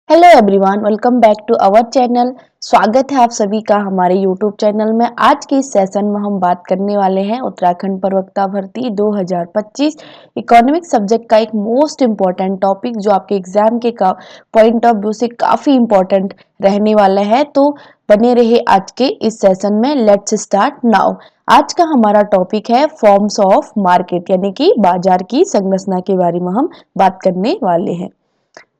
Hello everyone, welcome back to our channel. स्वागत है आप सभी का हमारे यूट्यूब चैनल में। आज के इस सेशन में हम बात करने वाले हैं उत्तराखंड प्रवक्ता भर्ती 2025 इकोनॉमिक सब्जेक्ट का एक मोस्ट इम्पॉर्टेंट टॉपिक जो आपके एग्जाम के पॉइंट ऑफ व्यू से काफ़ी इम्पॉर्टेंट रहने वाला है। तो बने रहे आज के इस सेशन में। Let's start now. आज का हमारा टॉपिक है फॉर्म्स ऑफ मार्केट, यानी कि बाजार की संरचना के बारे में हम बात करने वाले हैं।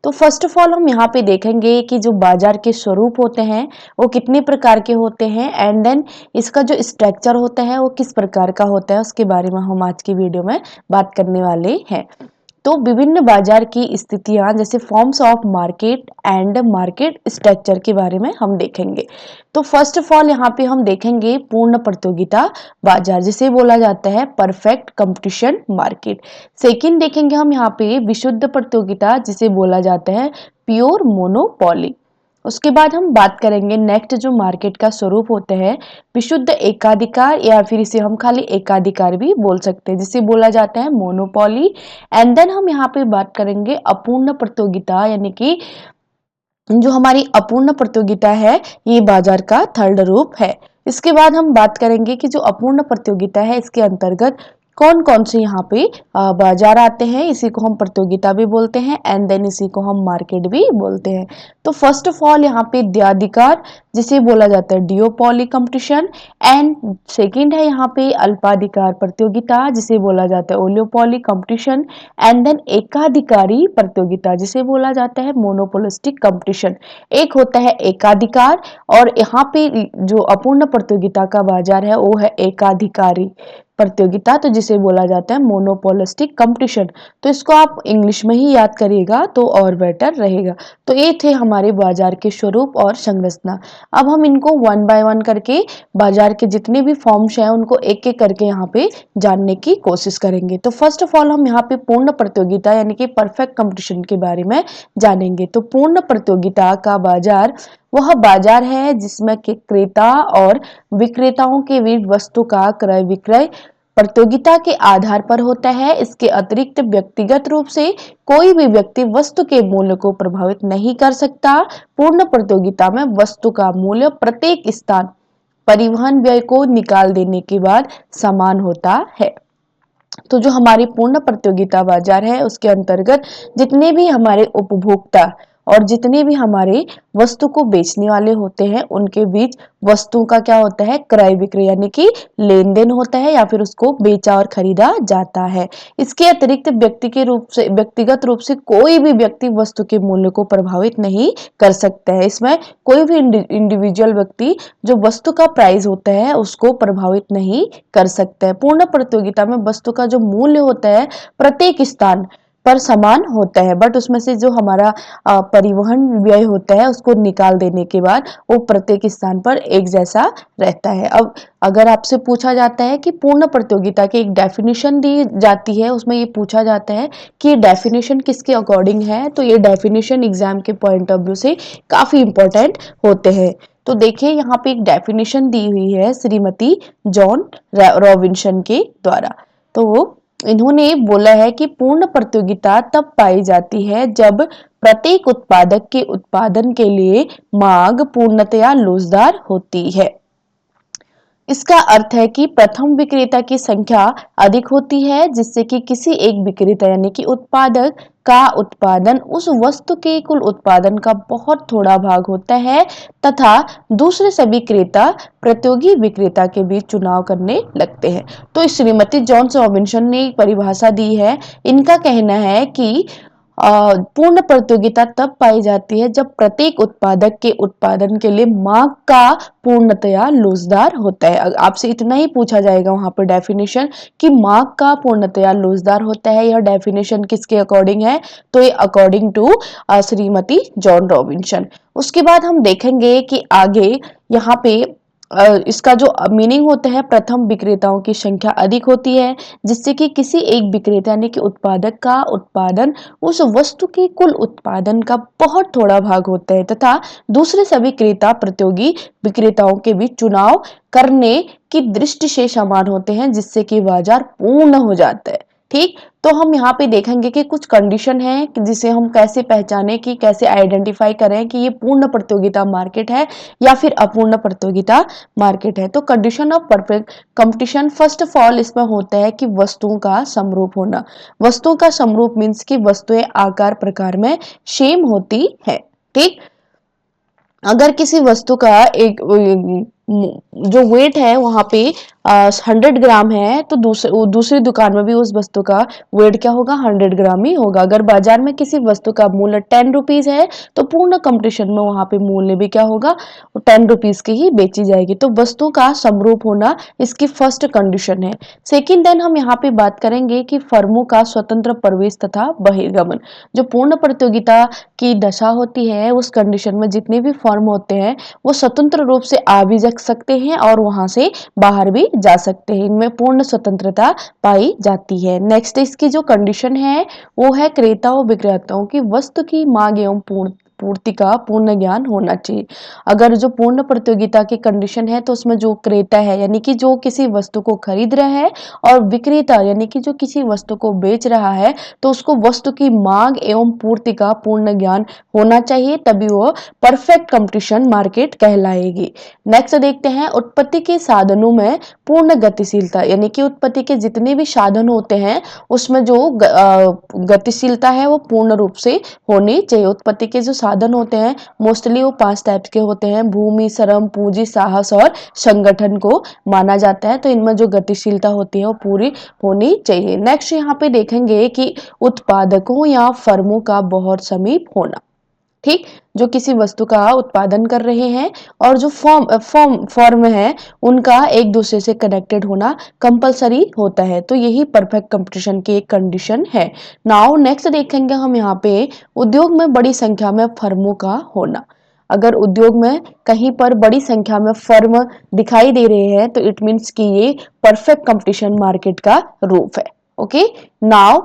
तो फर्स्ट ऑफ ऑल हम यहाँ पे देखेंगे कि जो बाजार के स्वरूप होते हैं वो कितने प्रकार के होते हैं, एंड देन इसका जो स्ट्रक्चर होता है वो किस प्रकार का होता है, उसके बारे में हम आज की वीडियो में बात करने वाले हैं। तो विभिन्न बाजार की स्थितियां जैसे forms of market and market structure के बारे में हम देखेंगे। तो फर्स्ट ऑफ ऑल यहाँ पे हम देखेंगे पूर्ण प्रतियोगिता बाजार, जिसे बोला जाता है परफेक्ट कंपटीशन मार्केट। सेकंड देखेंगे हम यहाँ पे विशुद्ध प्रतियोगिता, जिसे बोला जाता है प्योर मोनोपोली। उसके बाद हम बात करेंगे नेक्स्ट जो मार्केट का स्वरूप होता है विशुद्ध एकाधिकार, या फिर इसे हम खाली एकाधिकार भी बोल सकते हैं, जिसे बोला जाता है मोनोपोली। एंड देन हम यहाँ पे बात करेंगे अपूर्ण प्रतियोगिता, यानी कि जो हमारी अपूर्ण प्रतियोगिता है ये बाजार का थर्ड रूप है। इसके बाद हम बात करेंगे कि जो अपूर्ण प्रतियोगिता है इसके अंतर्गत कौन कौन से यहाँ पे बाजार आते हैं। इसी को हम प्रतियोगिता भी बोलते हैं एंड देन इसी को हम मार्केट भी बोलते हैं। तो फर्स्ट ऑफ ऑल यहाँ पे द्वयाधिकार, जिसे बोला जाता है डिओपॉली कंपटीशन। एंड सेकंड है यहाँ पे अल्पाधिकार प्रतियोगिता, जिसे बोला जाता है ओलियोपॉली कंपटीशन। एंड देन एकाधिकारी प्रतियोगिता, जिसे बोला जाता है मोनोपोलिस्टिक कंपटीशन। एक होता है एकाधिकार, और यहाँ पे जो अपूर्ण प्रतियोगिता का बाजार है वो है एकाधिकारी प्रतियोगिता, तो जिसे बोला जाता है मोनोपोलिस्टिक कंपटीशन। तो इसको आप इंग्लिश में ही याद करिएगा तो और बेटर रहेगा। तो ये थे हमारे बाजार के स्वरूप और संरचना। अब हम इनको वन बाय वन करके बाजार के जितने भी फॉर्म्स हैं उनको एक एक करके यहाँ पे जानने की कोशिश करेंगे। तो फर्स्ट ऑफ ऑल हम यहाँ पे पूर्ण प्रतियोगिता यानी कि परफेक्ट कंपटीशन के बारे में जानेंगे। तो पूर्ण प्रतियोगिता का बाजार वह बाजार है जिसमें कि क्रेता और विक्रेताओं के बीच वस्तु का क्रय विक्रय प्रतियोगिता के आधार पर होता है। इसके अतिरिक्त व्यक्तिगत रूप से कोई भी व्यक्ति वस्तु के मूल्य को प्रभावित नहीं कर सकता। पूर्ण प्रतियोगिता में वस्तु का मूल्य प्रत्येक स्थान परिवहन व्यय को निकाल देने के बाद समान होता है। तो जो हमारी पूर्ण प्रतियोगिता बाजार है उसके अंतर्गत जितने भी हमारे उपभोक्ता और जितने भी हमारे वस्तु को बेचने वाले होते हैं उनके बीच वस्तु का क्या होता है क्रय विक्रय, यानी कि लेन देन होता है या फिर उसको बेचा और खरीदा जाता है। इसके अतिरिक्त व्यक्तिगत रूप से कोई भी व्यक्ति वस्तु के मूल्य को प्रभावित नहीं कर सकता है। इसमें कोई भी इंडिविजुअल व्यक्ति जो वस्तु का प्राइस होता है उसको प्रभावित नहीं कर सकता है। पूर्ण प्रतियोगिता में वस्तु का जो मूल्य होता है प्रत्येक स्थान पर समान होता है, बट उसमें से जो हमारा परिवहन व्यय होता है उसको निकाल देने के बाद वो प्रत्येक स्थान पर एक जैसा रहता है। अब अगर आपसे पूछा जाता है कि पूर्ण प्रतियोगिता की एक डेफिनेशन दी जाती है, उसमें ये पूछा जाता है कि ये डेफिनेशन किसके अकॉर्डिंग है, तो ये डेफिनेशन एग्जाम के पॉइंट ऑफ व्यू से काफी इंपॉर्टेंट होते हैं। तो देखिए यहाँ पे एक डेफिनेशन दी हुई है श्रीमती जॉन रॉबिन्सन के द्वारा। तो इन्होंने बोला है कि पूर्ण प्रतियोगिता तब पाई जाती है जब प्रत्येक उत्पादक के उत्पादन के लिए मांग पूर्णतया लोचदार होती है। इसका अर्थ है कि प्रथम विक्रेता की संख्या अधिक होती है, जिससे कि किसी एक विक्रेता यानी कि उत्पादक का उत्पादन उस वस्तु के कुल उत्पादन का बहुत थोड़ा भाग होता है, तथा दूसरे सभी क्रेता प्रतियोगी विक्रेता के बीच चुनाव करने लगते हैं। तो श्रीमती जॉन रॉबिन्सन ने एक परिभाषा दी है। इनका कहना है कि पूर्ण प्रतियोगिता तब पाई जाती है जब प्रत्येक उत्पादक के उत्पादन के लिए मांग का पूर्णतया लोचदार होता है। आपसे इतना ही पूछा जाएगा वहां पर डेफिनेशन कि मांग का पूर्णतया लोचदार होता है। यह डेफिनेशन किसके अकॉर्डिंग है, तो ये according to Shrimati John Robinson. उसके बाद हम देखेंगे कि आगे यहाँ पे इसका जो मीनिंग होता है प्रथम विक्रेताओं की संख्या अधिक होती है, जिससे कि किसी एक विक्रेता यानी कि उत्पादक का उत्पादन उस वस्तु के कुल उत्पादन का बहुत थोड़ा भाग होता है, तथा दूसरे सभी क्रेता प्रतियोगी विक्रेताओं के बीच चुनाव करने की दृष्टि से समान होते हैं, जिससे कि बाजार पूर्ण हो जाता है। ठीक, तो हम यहाँ पे देखेंगे कि कुछ कंडीशन है जिसे हम कैसे पहचाने कि कैसे आइडेंटिफाई करें कि ये पूर्ण प्रतियोगिता मार्केट है या फिर अपूर्ण प्रतियोगिता मार्केट है। तो condition of perfect competition first of all इसमें होता है कि वस्तुओं का समरूप होना। वस्तुओं का समरूप मीन्स कि वस्तुएं आकार प्रकार में सेम होती है। ठीक, अगर किसी वस्तु का एक जो वेट है वहां पे 100 ग्राम है तो दूसरी दुकान में भी उस वस्तु का वेट क्या होगा, 100 ग्राम ही होगा। अगर बाजार में किसी वस्तु का मूल्य 10 रुपीज है तो पूर्ण कंपटीशन में वहां पे मूल्य भी क्या होगा, 10 रुपीज की ही बेची जाएगी। तो वस्तु का समरूप होना इसकी फर्स्ट कंडीशन है। सेकेंड देन हम यहाँ पे बात करेंगे कि फर्मों का स्वतंत्र प्रवेश तथा बहिर्गमन। जो पूर्ण प्रतियोगिता की दशा होती है उस कंडीशन में जितने भी फर्म होते हैं वो स्वतंत्र रूप से आ भी जा सकते हैं और वहां से बाहर भी जा सकते हैं। इनमें पूर्ण स्वतंत्रता पाई जाती है। नेक्स्ट इसकी जो कंडीशन है वो है क्रेता और विक्रेताओं की वस्तु की मांग एवं पूर्ति का पूर्ण ज्ञान होना चाहिए। अगर जो पूर्ण प्रतियोगिता की कंडीशन है तो उसमें जो क्रेता है यानी कि जो किसी वस्तु को खरीद रहा है और विक्रेता यानी कि जो किसी वस्तु को बेच रहा है तो उसको वस्तु की मांग एवं पूर्ति का पूर्ण ज्ञान होना चाहिए, तभी वो परफेक्ट कंपटीशन मार्केट कहलाएगी। नेक्स्ट देखते हैं उत्पत्ति के साधनों में पूर्ण गतिशीलता यानी कि उत्पत्ति के जितने भी साधन होते हैं उसमें जो गतिशीलता है वो पूर्ण रूप से होनी चाहिए। उत्पत्ति के जो साधन होते हैं मोस्टली वो 5 टाइप्स के होते हैं, भूमि, श्रम, पूंजी, साहस और संगठन को माना जाता है। तो इनमें जो गतिशीलता होती है वो पूरी होनी चाहिए। नेक्स्ट यहाँ पे देखेंगे कि उत्पादकों या फर्मों का बहुत समीप होना। ठीक, जो किसी वस्तु का उत्पादन कर रहे हैं और जो फॉर्म है उनका एक दूसरे से कनेक्टेड होना कंपलसरी होता है। तो यही परफेक्ट कंपटीशन की एक कंडीशन है। नाउ नेक्स्ट देखेंगे हम यहाँ पे उद्योग में बड़ी संख्या में फर्मों का होना। अगर उद्योग में कहीं पर बड़ी संख्या में फर्म दिखाई दे रहे हैं तो इट मीन्स कि ये परफेक्ट कंपटीशन मार्केट का रूप है। ओके, नाउ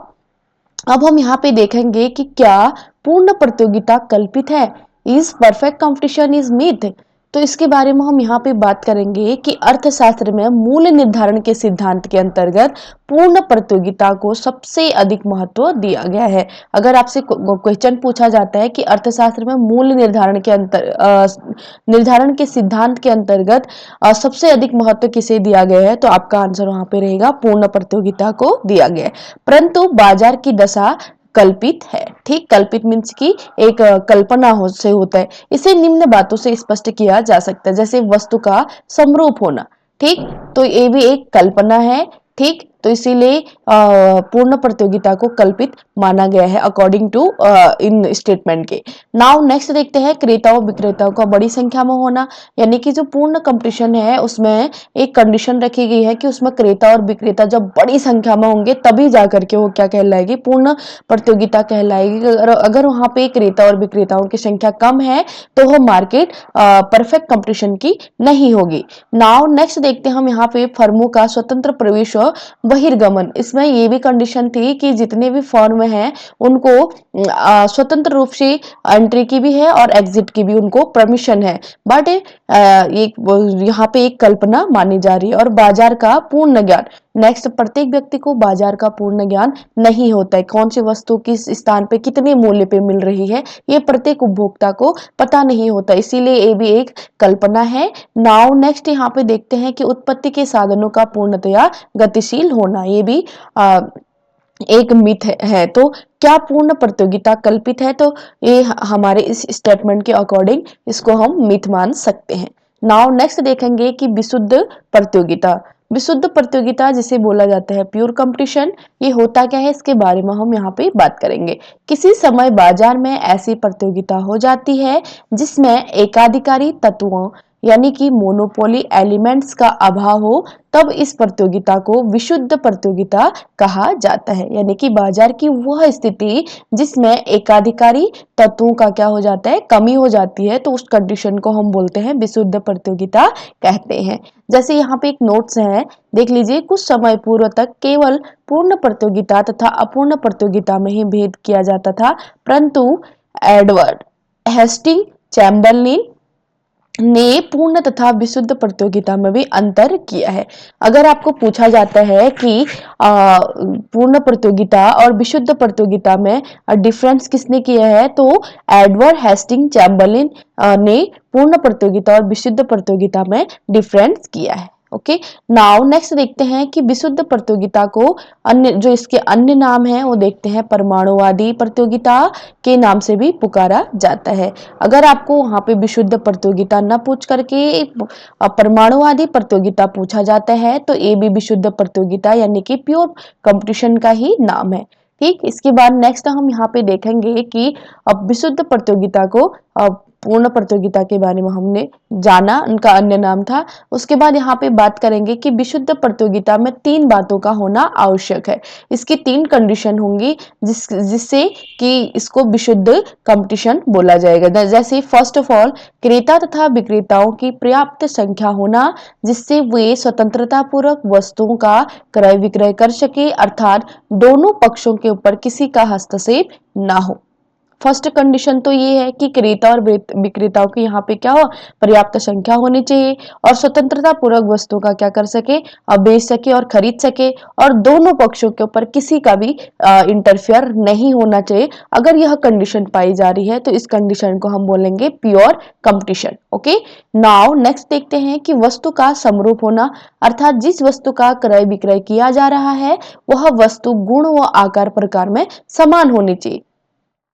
अब हम यहाँ पे देखेंगे कि क्या पूर्ण प्रतियोगिता कल्पित है, is perfect competition is myth. तो इसके बारे में हम यहाँ पे बात करेंगे कि अर्थशास्त्र में मूल्य निर्धारण के सिद्धांत के अंतर्गत पूर्ण प्रतियोगिता को सबसे अधिक महत्व दिया गया है। अगर आपसे क्वेश्चन पूछा जाता है कि अर्थशास्त्र में मूल्य निर्धारण के सिद्धांत के अंतर्गत सबसे अधिक महत्व किसे दिया गया है तो आपका आंसर वहां पे रहेगा पूर्ण प्रतियोगिता को दिया गया है। परंतु बाजार की दशा कल्पित है। ठीक, कल्पित मीन्स की एक कल्पना से होता है। इसे निम्न बातों से स्पष्ट किया जा सकता है, जैसे वस्तु का समरूप होना। ठीक, तो ये भी एक कल्पना है। ठीक, तो इसीलिए पूर्ण प्रतियोगिता को कल्पित माना गया है अकॉर्डिंग टू इन स्टेटमेंट के। नाउ नेक्स्ट देखते हैं क्रेताओं विक्रेताओं का बड़ी संख्या में होना। यानी कि जो पूर्ण कंपटीशन है उसमें एक कंडीशन रखी गई है कि उसमें क्रेता और विक्रेता जब बड़ी संख्या में होंगे तभी जाकर के वो क्या कहलाएगी, पूर्ण प्रतियोगिता कहलाएगी। अगर वहां पे क्रेता और विक्रेताओं की संख्या कम है तो वो मार्केट परफेक्ट कंपटीशन की नहीं होगी। नाउ नेक्स्ट देखते हैं हम यहाँ पे फर्मों का स्वतंत्र प्रवेश और बहिर्गमन। इसमें ये भी कंडीशन थी कि जितने भी फर्म हैं उनको स्वतंत्र रूप से एंट्री की भी है और एग्जिट की भी उनको परमिशन है। बट यहाँ पे एक कल्पना मानी जा रही है। और बाजार का पूर्ण ज्ञान। नेक्स्ट, प्रत्येक व्यक्ति को बाजार का पूर्ण ज्ञान नहीं होता है। कौन सी वस्तु किस स्थान पे कितने मूल्य पे मिल रही है ये प्रत्येक उपभोक्ता को पता नहीं होता, इसीलिए ये भी एक कल्पना है। नाउ नेक्स्ट यहाँ पे देखते हैं कि उत्पत्ति के साधनों का पूर्णतया गतिशील होना, ये भी एक मिथ है। तो क्या पूर्ण प्रतियोगिता कल्पित है, तो ये हमारे इस स्टेटमेंट के अकॉर्डिंग इसको हम मिथ मान सकते हैं। नाउ नेक्स्ट देखेंगे कि विशुद्ध प्रतियोगिता। विशुद्ध प्रतियोगिता जिसे बोला जाता है प्योर कंपटीशन, ये होता क्या है इसके बारे में हम यहाँ पे बात करेंगे। किसी समय बाजार में ऐसी प्रतियोगिता हो जाती है जिसमें एकाधिकारी तत्वों यानी कि मोनोपोली एलिमेंट्स का अभाव हो, तब इस प्रतियोगिता को विशुद्ध प्रतियोगिता कहा जाता है। यानी कि बाजार की वह स्थिति जिसमें एकाधिकारी तत्वों का क्या हो जाता है, कमी हो जाती है, तो उस कंडीशन को हम बोलते हैं विशुद्ध प्रतियोगिता कहते हैं। जैसे यहाँ पे एक नोट्स है, देख लीजिए। कुछ समय पूर्व तक केवल पूर्ण प्रतियोगिता तथा अपूर्ण प्रतियोगिता में ही भेद किया जाता था, परंतु एडवर्ड हेस्टिंग चैम्बरलिन ने पूर्ण तथा विशुद्ध प्रतियोगिता में भी अंतर किया है। अगर आपको पूछा जाता है कि पूर्ण प्रतियोगिता और विशुद्ध प्रतियोगिता में डिफरेंस किसने किया है, तो एडवर्ड हेस्टिंग चैम्बरलिन ने पूर्ण प्रतियोगिता और विशुद्ध प्रतियोगिता में डिफरेंस किया है। ओके, नाउ नेक्स्ट देखते हैं कि विशुद्ध प्रतियोगिता को अन्य जो इसके अन्य नाम है वो देखते हैं। परमाणुवादी प्रतियोगिता के नाम से भी पुकारा जाता है। अगर आपको वहां पे विशुद्ध प्रतियोगिता न पूछ करके परमाणुवादी प्रतियोगिता पूछा जाता है तो ये भी विशुद्ध प्रतियोगिता यानी कि प्योर कंपटीशन का ही नाम है। ठीक, इसके बाद नेक्स्ट हम यहाँ पे देखेंगे कि अब विशुद्ध प्रतियोगिता को पूर्ण प्रतियोगिता के बारे में हमने जाना, उनका अन्य नाम था। उसके बाद यहाँ पे बात करेंगे कि विशुद्ध प्रतियोगिता में 3 बातों का होना आवश्यक है। इसकी 3 कंडीशन होंगी जिससे कि इसको विशुद्ध कंपटीशन बोला जाएगा। जैसे फर्स्ट ऑफ ऑल, क्रेता तथा विक्रेताओं की पर्याप्त संख्या होना जिससे वे स्वतंत्रता पूर्वक वस्तुओं का क्रय विक्रय कर सके, अर्थात दोनों पक्षों के ऊपर किसी का हस्तक्षेप ना हो। फर्स्ट कंडीशन तो ये है कि क्रेता और विक्रेताओं की यहाँ पे क्या हो, पर्याप्त संख्या होनी चाहिए और स्वतंत्रता पूर्वक वस्तु का क्या कर सके, बेच सके और खरीद सके, और दोनों पक्षों के ऊपर किसी का भी इंटरफेयर नहीं होना चाहिए। अगर यह कंडीशन पाई जा रही है तो इस कंडीशन को हम बोलेंगे pure competition. Okay, now next देखते हैं कि वस्तु का समरूप होना, अर्थात जिस वस्तु का क्रय विक्रय किया जा रहा है वह वस्तु गुण व आकार प्रकार में समान होनी चाहिए।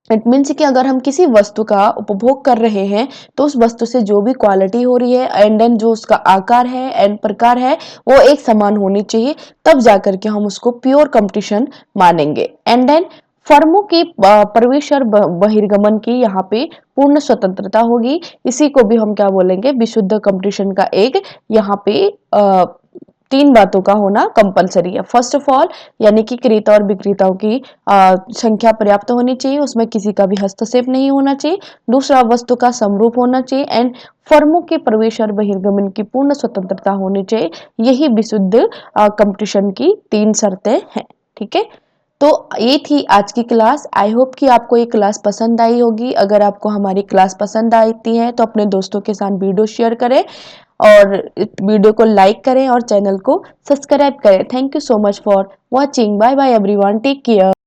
इट मीन्स कि अगर हम किसी वस्तु का उपभोग कर रहे हैं तो उस वस्तु से जो भी क्वालिटी हो रही है एंड देन जो उसका आकार है एंड प्रकार है वो एक समान होनी चाहिए, तब जाकर के हम उसको प्योर कंपटीशन मानेंगे। एंड देन फर्मों की प्रवेश और बहिर्गमन की यहाँ पे पूर्ण स्वतंत्रता होगी, इसी को भी हम क्या बोलेंगे, विशुद्ध कंपटीशन का एक यहाँ पे 3 बातों का होना कंपलसरी है। फर्स्ट ऑफ ऑल यानी कि क्रेता और विक्रेताओं की संख्या पर्याप्त होनी चाहिए, उसमें किसी का भी हस्तक्षेप नहीं होना चाहिए। दूसरा, वस्तु का समरूप होना चाहिए एंड फर्मों के प्रवेश और बहिर्गमन की पूर्ण स्वतंत्रता होनी चाहिए। यही विशुद्ध कंपटीशन की 3 शर्तें हैं। ठीक है, तो ये थी आज की क्लास। आई होप कि आपको ये क्लास पसंद आई होगी। अगर आपको हमारी क्लास पसंद आती है तो अपने दोस्तों के साथ वीडियो शेयर करें और वीडियो को लाइक करें और चैनल को सब्सक्राइब करें। Thank you so much for watching. Bye bye everyone, take care.